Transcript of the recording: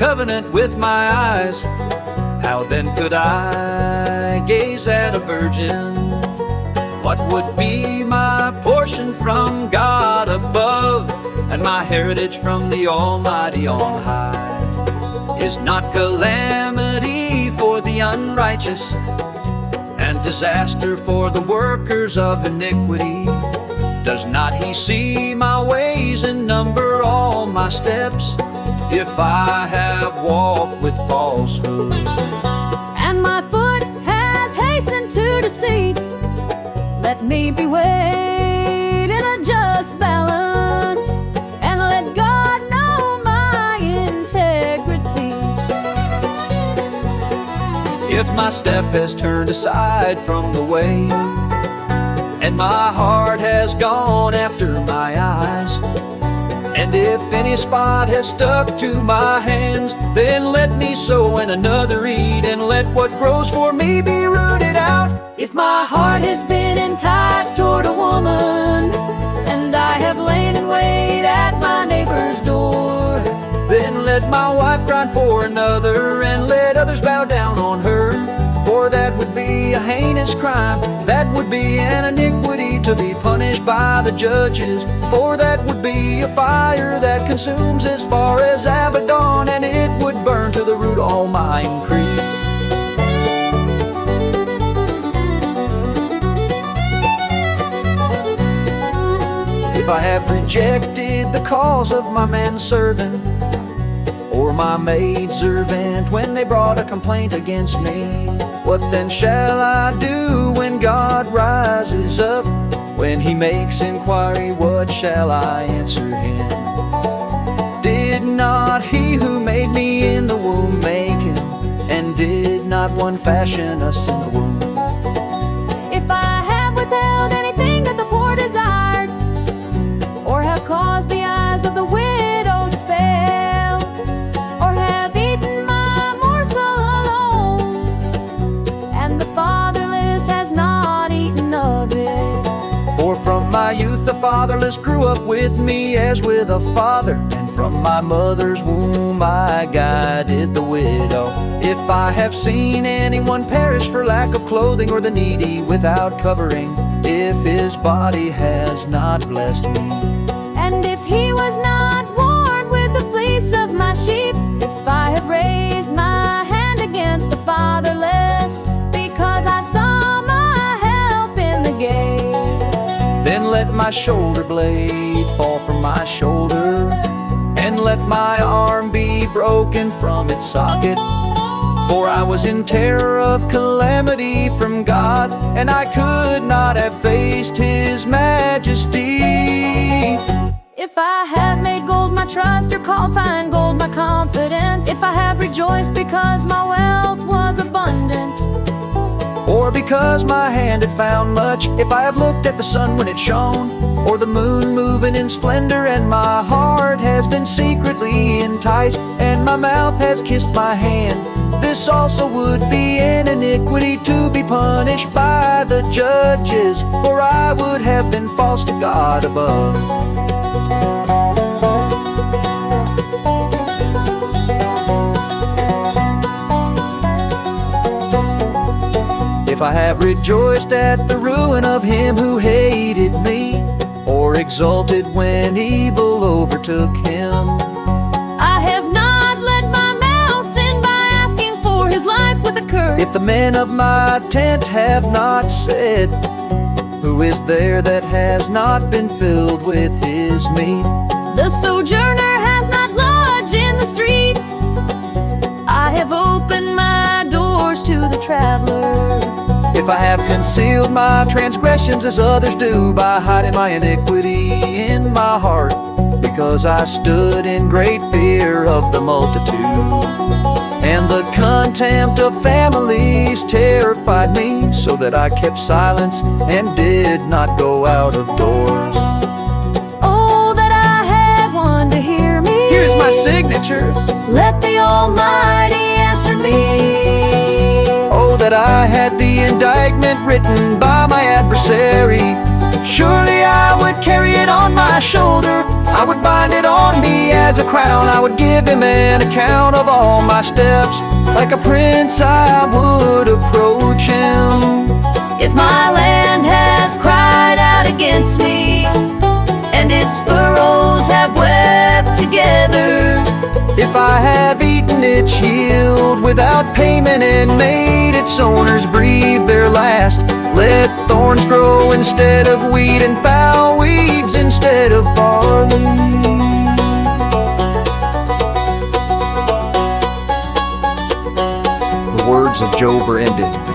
covenant with my eyes, how then could I gaze at a virgin? What would be my portion from God above, and my heritage from the Almighty on high? Is not calamity for the unrighteous, and disaster for the workers of iniquity? Does not he see my ways and number all my steps? If I have walked with falsehood, and my foot has hastened to deceit, let me be weighed in a just balance, and let God know my integrity. If my step has turned aside from the way, and my heart has gone after my eyes, and if any spot has stuck to my hands, then let me sow and another eat, and let what grows for me be rooted out. If my heart has been enticed toward a woman, and I have lain in wait at my neighbor's door, then let my wife grind for another, and let others bow down on her. For that would be a heinous crime, that would be an iniquity to be punished by the judges. For that would be a fire that consumes as far as Abaddon, and it would burn to the root all my increase. If I have rejected the cause of my manservant, or my maidservant, when they brought a complaint against me, what then shall I do when God rises up? When he makes inquiry, what shall I answer him? Did not he who made me in the womb make him? And did not one fashion us in the womb? if I have withheld anything that the poor desired, or have caused the eyes of the widow to fail, or have eaten my morsel alone, and the fatherless has not eaten of it. For from my youth the fatherless grew up with me as with a father, and from my mother's womb I guided the widow. If I have seen anyone perish for lack of clothing, or the needy without covering, if his body has not blessed me, And if he was not warned with the fleece of my sheep, if I have raised my hand against the fatherless, because I saw my help in the gate, then let my shoulder blade fall from my shoulder, and let my arm be broken from its socket. For I was in terror of calamity from God, and I could not have faced his majesty. if I have made gold my trust, or called fine gold my confidence, if I have rejoiced because my wealth was abundant, Or because my hand had found much, if I have looked at the sun when it shone, or the moon moving in splendor, and my heart has been secretly enticed, and my mouth has kissed my hand, this also would be an iniquity to be punished by the judges, for I would have been false to God above. If I have rejoiced at the ruin of him who hated me, or exulted when evil overtook him, I have not let my mouth sin by asking for his life with a curse. if the men of my tent have not said, who is there that has not been filled with his meat? The sojourner has not lodged in the street. I have opened my doors to the traveler. If I have concealed my transgressions as others do, by hiding my iniquity in my heart, because I stood in great fear of the multitude, and the contempt of families terrified me, so that I kept silence and did not go out of doors. Oh, that I had one to hear me. Here's my signature. Let the Almighty answer me. Oh, that I had the indictment written by my adversary, Surely I would carry it on my shoulder, I would bind it on me as a crown. I would give him an account of all my steps. Like a prince I would approach him. If my land has cried out against me, and its furrows have wept together, if I have eaten its yield without payment and made its owners breathe their last, let thorns grow instead of wheat and foul weeds instead of barley. The words of Job are ended.